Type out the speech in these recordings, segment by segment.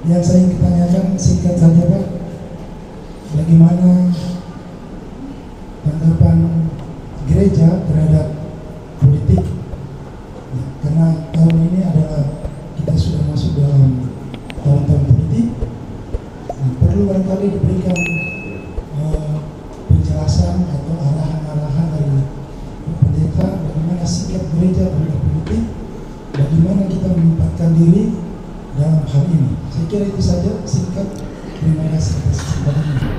Yang saya ingin tanyakan singkat saja Pak, bagaimana tanggapan gereja terhadap politik? Ya, karena tahun ini adalah kita sudah masuk dalam tahun-tahun politik, nah, perlu barangkali diberikan penjelasan atau arahan-arahan dari pendeta bagaimana sikap gereja terhadap politik, bagaimana kita menempatkan diri dalam hal ini. Saya kira itu saja singkat. Terima kasih atas kesempatannya.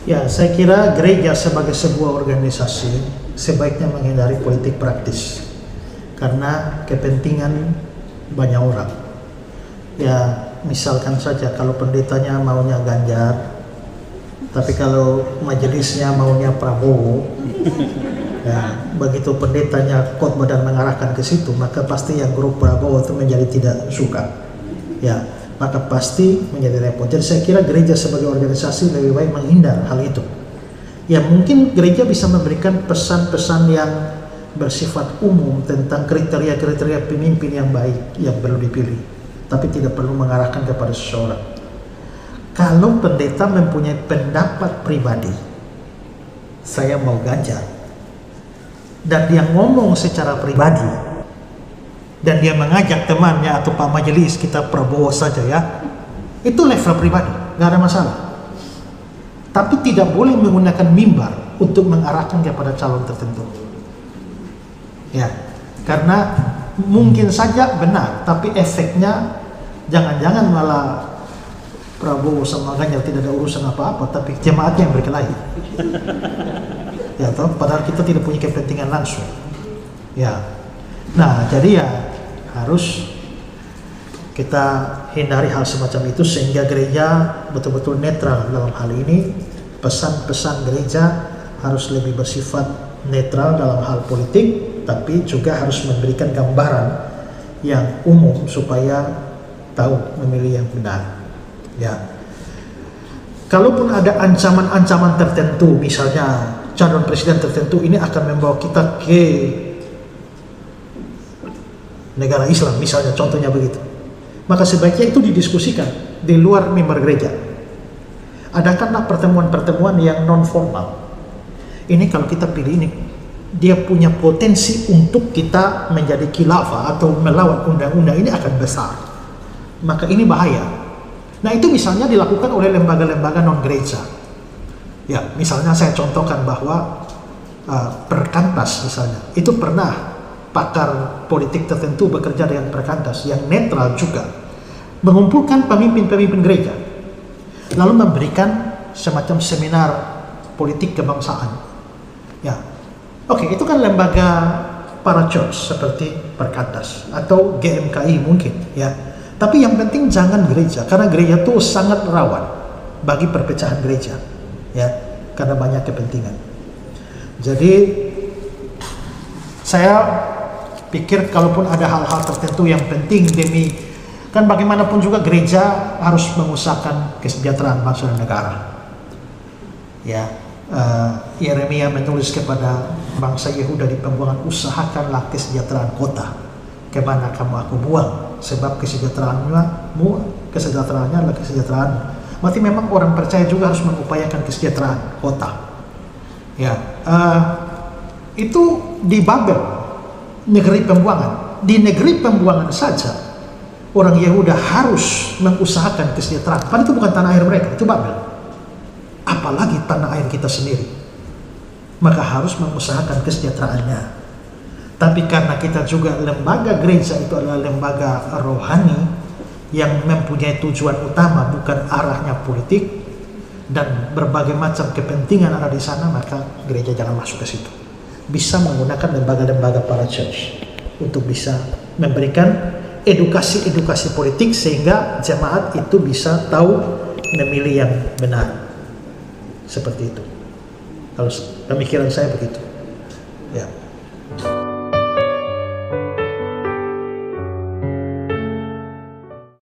Ya, saya kira gereja sebagai sebuah organisasi sebaiknya menghindari politik praktis karena kepentingan banyak orang. Ya, misalkan saja kalau pendetanya maunya Ganjar, tapi kalau majelisnya maunya Prabowo, ya, begitu pendetanya khotbah dan mengarahkan ke situ, maka pasti yang grup Prabowo itu menjadi tidak suka. Ya, maka pasti menjadi repot. Jadi saya kira gereja sebagai organisasi lebih baik menghindar hal itu. Ya, mungkin gereja bisa memberikan pesan-pesan yang bersifat umum tentang kriteria-kriteria pemimpin yang baik yang perlu dipilih, tapi tidak perlu mengarahkan kepada seseorang. Kalau pendeta mempunyai pendapat pribadi, saya mau Ganjar, dan dia ngomong secara pribadi, dan dia mengajak temannya atau Pak Majelis kita Prabowo saja ya, itu level pribadi, nggak ada masalah. Tapi tidak boleh menggunakan mimbar untuk mengarahkan kepada calon tertentu. Ya, karena mungkin saja benar, tapi efeknya jangan-jangan malah Prabowo sama Ganjar tidak ada urusan apa-apa, tapi jemaatnya yang berkelahi. Ya, toh, padahal kita tidak punya kepentingan langsung. Ya, nah jadi ya harus kita hindari hal semacam itu sehingga gereja betul-betul netral dalam hal ini. Pesan-pesan gereja harus lebih bersifat netral dalam hal politik, tapi juga harus memberikan gambaran yang umum supaya tahu memilih yang benar. Ya, kalaupun ada ancaman-ancaman tertentu, misalnya calon presiden tertentu ini akan membawa kita ke negara Islam, misalnya contohnya begitu, maka sebaiknya itu didiskusikan di luar mimbar gereja. Adakanlah pertemuan-pertemuan yang non formal. Ini kalau kita pilih ini, dia punya potensi untuk kita menjadi khilafah atau melawan undang-undang ini akan besar. Maka ini bahaya. Nah, itu misalnya dilakukan oleh lembaga-lembaga non gereja. Ya, misalnya saya contohkan bahwa Perkantas misalnya, itu pernah pakar politik tertentu bekerja dengan Perkantas yang netral juga, mengumpulkan pemimpin-pemimpin gereja, lalu memberikan semacam seminar politik kebangsaan. Ya, oke, itu kan lembaga para church seperti Perkantas atau GMKI mungkin, ya. Tapi yang penting jangan gereja, karena gereja itu sangat rawan bagi perpecahan gereja, ya, karena banyak kepentingan. Jadi saya pikir kalaupun ada hal-hal tertentu yang penting demi, kan bagaimanapun juga gereja harus mengusahakan kesejahteraan bangsa dan negara. Ya, Yeremia menulis kepada bangsa Yehuda di pembuangan, usahakanlah kesejahteraan kota, kemana kamu aku buang, sebab kesejahteraannya adalah kesejahteraan. Berarti memang orang percaya juga harus mengupayakan kesejahteraan kota. Ya, itu di Babel, negeri pembuangan. Di negeri pembuangan saja orang Yehuda harus mengusahakan kesejahteraan. Padahal itu bukan tanah air mereka, itu Babel. Apalagi tanah air kita sendiri. Maka harus mengusahakan kesejahteraannya. Tapi karena kita juga lembaga gereja itu adalah lembaga rohani yang mempunyai tujuan utama bukan arahnya politik dan berbagai macam kepentingan ada di sana, maka gereja jangan masuk ke situ. Bisa menggunakan lembaga-lembaga para church untuk bisa memberikan edukasi-edukasi politik sehingga jemaat itu bisa tahu memilih yang benar. Seperti itu. Kalau pemikiran saya begitu.